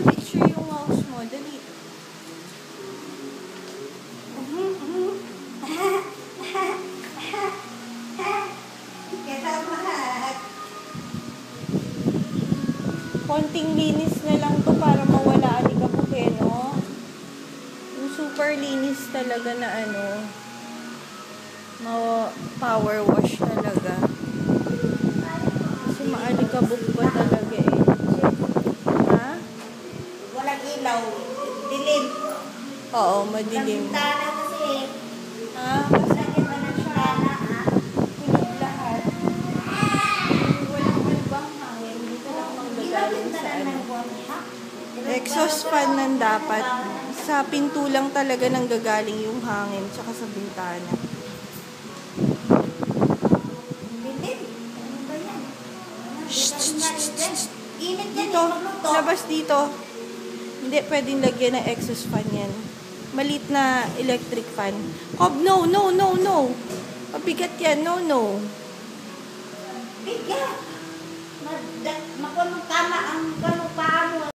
ng picture yung mouse mo. Dali. Konting linis na lang to para mawala alikabok eh, no? Yung super linis talaga na ano, power wash talaga. Kasi maalikabok pa talaga eh. Ha? Walang ilaw. Dilim. Oo, madilim. Bintana kasi. Ha? Basta iba ng bintana, ha? Tulog lahat. Walang malbang hangin. Dito lang manggagaling sa ano. Exhaust fan nang dapat. Sa pinto lang talaga nang gagaling yung hangin. Tsaka sa bintana. Dilim. Ano ba yan? Init yan. Dito. Labas dito. Hindi pwedeng lagyan ng exhaust fan yan. Malit na electric fan. Cob, no, no, no, no. Mabigat yan. No, no. Bigat. Makuha ng kama ang paa mo.